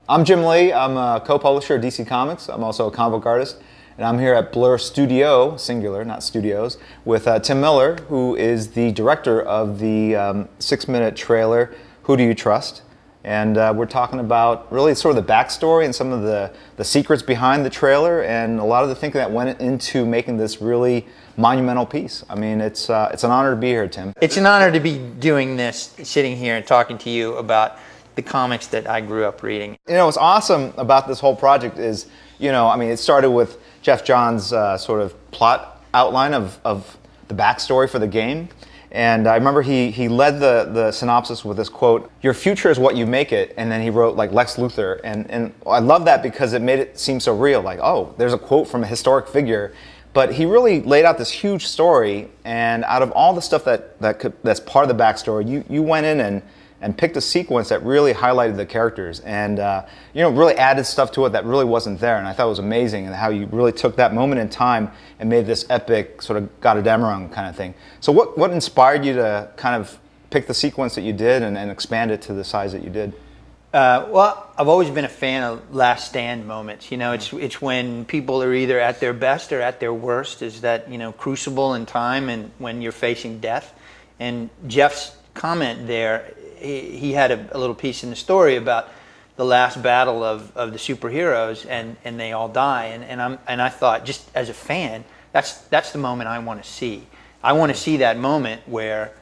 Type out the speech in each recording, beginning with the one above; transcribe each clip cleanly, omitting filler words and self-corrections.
I'm Jim Lee. I'm a co-publisher of DC Comics. I'm also a comic book artist. And I'm here at Blur Studio, singular, not studios, with Tim Miller, who is the director of the 6-minute trailer, Who Do You Trust? And we're talking about really sort of the backstory and some of the secrets behind the trailer and a lot of the thinking that went into making this really monumental piece. I mean, it's an honor to be here, Tim. It's an honor to be doing this, sitting here and talking to you about the comics that I grew up reading. You know, what's awesome about this whole project is, you know, I mean, it started with Jeff Johns' sort of plot outline of the backstory for the game. And I remember he led the synopsis with this quote, "Your future is what you make it," and then he wrote like Lex Luthor. And I love that because it made it seem so real, like, oh, there's a quote from a historic figure. But he really laid out this huge story, and out of all the stuff that's part of the backstory, you went in and picked a sequence that really highlighted the characters and you know, really added stuff to it that really wasn't there. And I thought it was amazing and how you really took that moment in time and made this epic sort of Gotterdammerung kind of thing. So what inspired you to kind of pick the sequence that you did and expand it to the size that you did? Well, I've always been a fan of last stand moments. You know, it's when people are either at their best or at their worst, is that, you know, crucible in time and when you're facing death. And Jeff's comment there, he had a little piece in the story about the last battle of the superheroes and they all die. And I thought, just as a fan, that's the moment I want to see. I want to see that moment where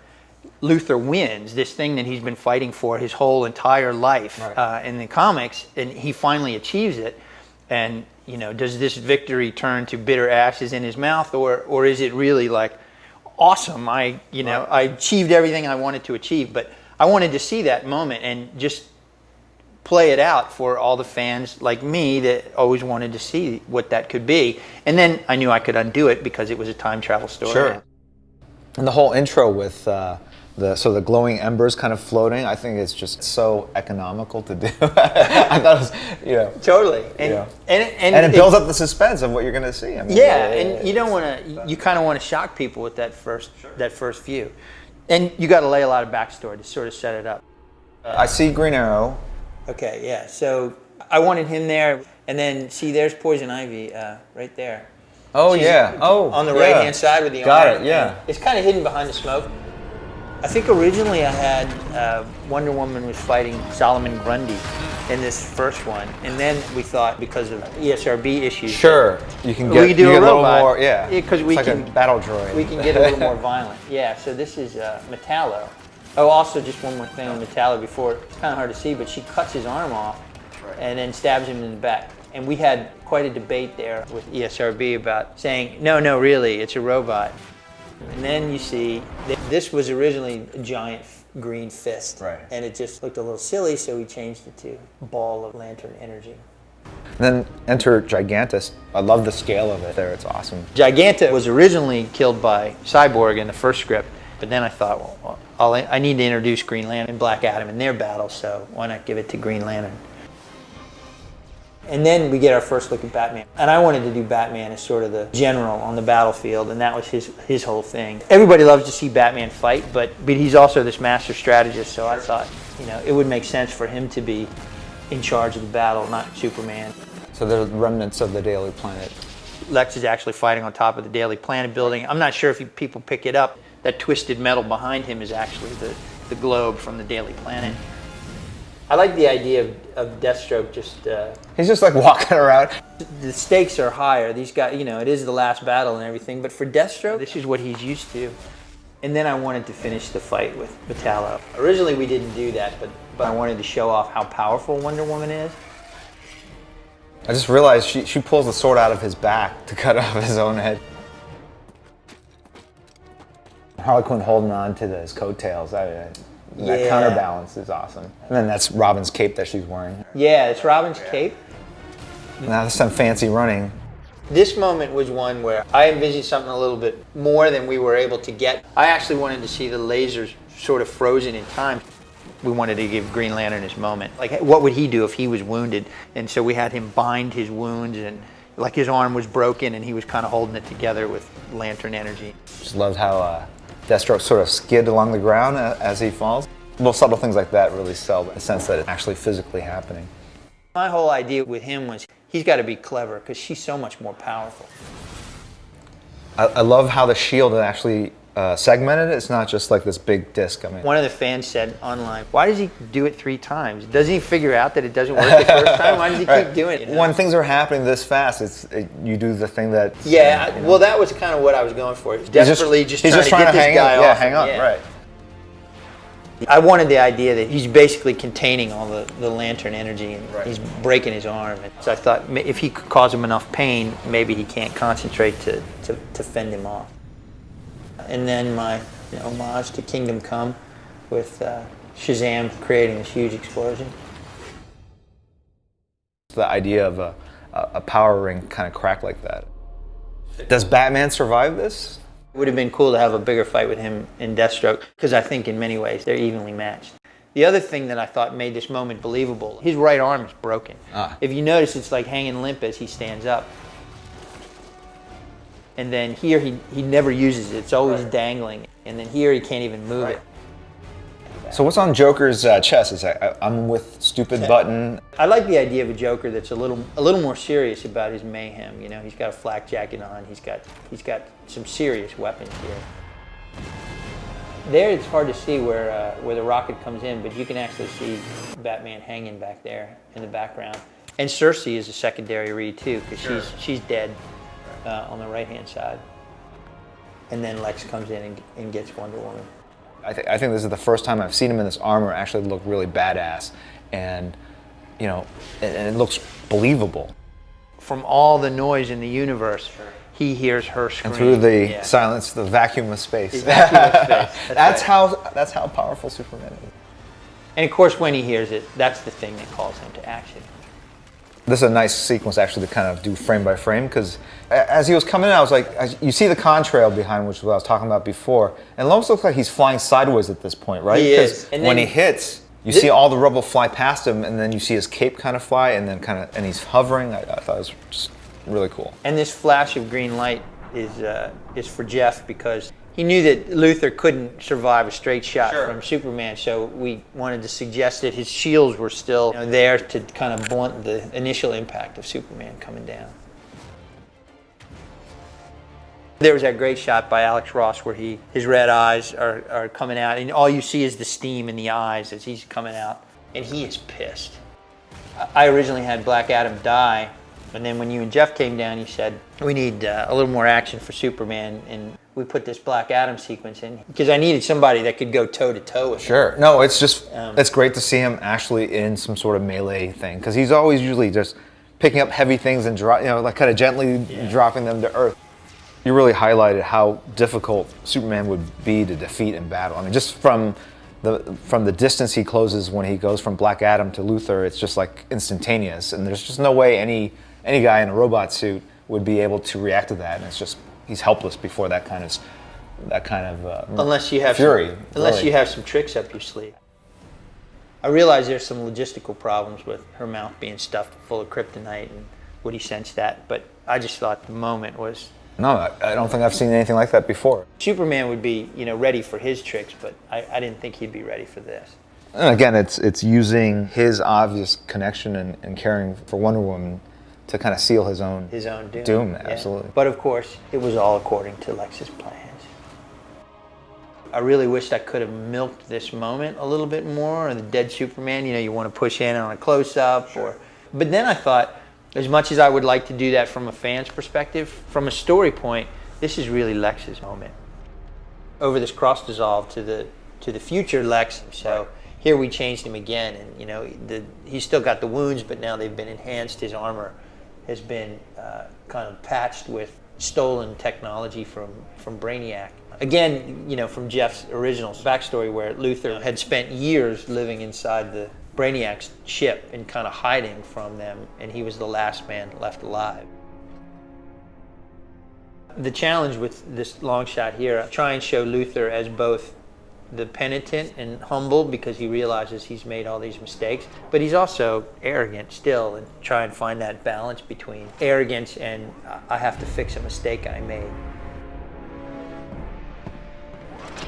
Luthor wins this thing that he's been fighting for his whole entire life, right, in the comics, and he finally achieves it. And, you know, does this victory turn to bitter ashes in his mouth, or is it really like, awesome, I achieved everything I wanted to achieve? But I wanted to see that moment and just play it out for all the fans like me that always wanted to see what that could be. And then I knew I could undo it because it was a time travel story. Sure. And the whole intro with the glowing embers kind of floating, I think it's just so economical to do. I thought it was, you know, totally, and it builds up the suspense of what you're going to see. I mean, yeah, and you don't want to. You kind of want to shock people with that first view, and you got to lay a lot of backstory to sort of set it up. I see Green Arrow. Okay, yeah. So I wanted him there, and then see, there's Poison Ivy right there. Oh, she's on the right hand side with the arm. Got it. Yeah. It's kind of hidden behind the smoke. I think originally I had Wonder Woman was fighting Solomon Grundy in this first one, and then we thought because of ESRB issues, sure, you can get do a little robot, more, yeah, because we like can a battle droid. We can get a little more violent. Yeah. So this is Metallo. Oh, also just one more thing on Metallo before, it's kind of hard to see, but she cuts his arm off and then stabs him in the back. And we had quite a debate there with ESRB about saying, no, really, it's a robot. And then you see, this was originally a giant green fist. Right. And it just looked a little silly, so we changed it to ball of lantern energy. And then enter Gigantus. I love the scale of it there, it's awesome. Giganta was originally killed by Cyborg in the first script, but then I thought, well, I need to introduce Green Lantern and Black Adam in their battle, so why not give it to Green Lantern? And then we get our first look at Batman. And I wanted to do Batman as sort of the general on the battlefield, and that was his whole thing. Everybody loves to see Batman fight, but he's also this master strategist, so I thought, you know, it would make sense for him to be in charge of the battle, not Superman. So the remnants of the Daily Planet. Lex is actually fighting on top of the Daily Planet building. I'm not sure if people pick it up. That twisted metal behind him is actually the globe from the Daily Planet. I like the idea of Deathstroke just... he's just like walking around. The stakes are higher. These guys, you know, it is the last battle and everything, but for Deathstroke, this is what he's used to. And then I wanted to finish the fight with Metallo. Originally we didn't do that, but I wanted to show off how powerful Wonder Woman is. I just realized she pulls the sword out of his back to cut off his own head. Harley Quinn holding on to his coattails. That counterbalance is awesome. And then that's Robin's cape that she's wearing. Yeah, it's Robin's cape. Now there's some fancy running. This moment was one where I envisioned something a little bit more than we were able to get. I actually wanted to see the lasers sort of frozen in time. We wanted to give Green Lantern his moment. Like, what would he do if he was wounded? And so we had him bind his wounds, and like his arm was broken and he was kind of holding it together with lantern energy. Just loved how Deathstroke sort of skid along the ground as he falls. Little subtle things like that really sell the sense that it's actually physically happening. My whole idea with him was he's got to be clever because she's so much more powerful. I love how the shield is actually segmented. It's not just like this big disc. I mean, one of the fans said online, why does he do it 3 times? Doesn't he figure out that it doesn't work the first time? Why does he keep doing it? When things are happening this fast, you do the thing that... Yeah, well, that was kind of what I was going for. He's desperately just trying to get this guy off. Yeah, hang on, right. I wanted the idea that he's basically containing all the lantern energy and he's breaking his arm. And so I thought if he could cause him enough pain, maybe he can't concentrate to fend him off. And then my homage to Kingdom Come with Shazam creating this huge explosion. The idea of a power ring kind of crack like that. Does Batman survive this? It would have been cool to have a bigger fight with him and Deathstroke, because I think in many ways they're evenly matched. The other thing that I thought made this moment believable, his right arm is broken. If you notice, it's like hanging limp as he stands up. And then here he never uses it, it's always dangling. And then here he can't even move it. So what's on Joker's chest? Is I'm with stupid button. I like the idea of a Joker that's a little more serious about his mayhem. You know, he's got a flak jacket on. He's got some serious weapons here. There, it's hard to see where the rocket comes in, but you can actually see Batman hanging back there in the background. And Cersei is a secondary read too, because she's dead on the right-hand side. And then Lex comes in and gets Wonder Woman. I think this is the first time I've seen him in this armor actually look really badass, and and it looks believable. From all the noise in the universe, he hears her scream. And through the silence, the vacuum of space. The vacuum of space. That's how powerful Superman is. And of course, when he hears it, that's the thing that calls him to action. This is a nice sequence actually to kind of do frame by frame, because as he was coming in, I was like, you see the contrail behind, which is what I was talking about before, and it almost looks like he's flying sideways at this point, right? He is. Because when he hits, you see all the rubble fly past him, and then you see his cape kind of fly, and then and he's hovering. I thought it was just really cool. And this flash of green light is for Jeff, because he knew that Luthor couldn't survive a straight shot from Superman, so we wanted to suggest that his shields were still there to kind of blunt the initial impact of Superman coming down. There was that great shot by Alex Ross where his red eyes are coming out, and all you see is the steam in the eyes as he's coming out, and he is pissed. I originally had Black Adam die, and then when you and Jeff came down, you said, we need a little more action for Superman, and we put this Black Adam sequence in because I needed somebody that could go toe-to-toe with him. Sure. No, it's just, it's great to see him actually in some sort of melee thing, because he's always usually just picking up heavy things and like kind of gently dropping them to earth. You really highlighted how difficult Superman would be to defeat in battle. I mean, just from the distance he closes when he goes from Black Adam to Luthor, it's just like instantaneous, and there's just no way any guy in a robot suit would be able to react to that, and it's just he's helpless before that kind of unless you have fury. Unless you have some tricks up your sleeve. I realize there's some logistical problems with her mouth being stuffed full of kryptonite, and Woody sensed that, but I just thought the moment was. No, I don't think I've seen anything like that before. Superman would be, ready for his tricks, but I didn't think he'd be ready for this. And again, it's using his obvious connection and caring for Wonder Woman to kind of seal his own doom. Absolutely. But of course, it was all according to Lex's plans. I really wished I could have milked this moment a little bit more, or the dead Superman, you want to push in on a close-up. But then I thought, as much as I would like to do that from a fan's perspective, from a story point, this is really Lex's moment. Over this cross-dissolve to the future Lex, so here we changed him again, and he's still got the wounds, but now they've been enhanced. His armor has been kind of patched with stolen technology from Brainiac. Again, from Jeff's original backstory, where Luthor had spent years living inside the Brainiac's ship and kind of hiding from them, and he was the last man left alive. The challenge with this long shot here, try and show Luthor as both the penitent and humble, because he realizes he's made all these mistakes, but he's also arrogant still, and try and find that balance between arrogance and I have to fix a mistake I made.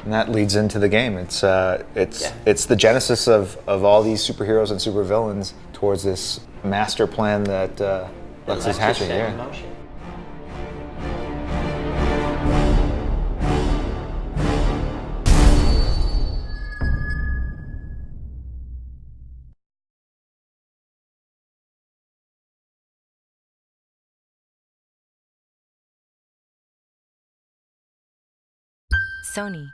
And that leads into the game. It's the genesis of all these superheroes and supervillains towards this master plan that Lex is hatching. Set in motion. Sony.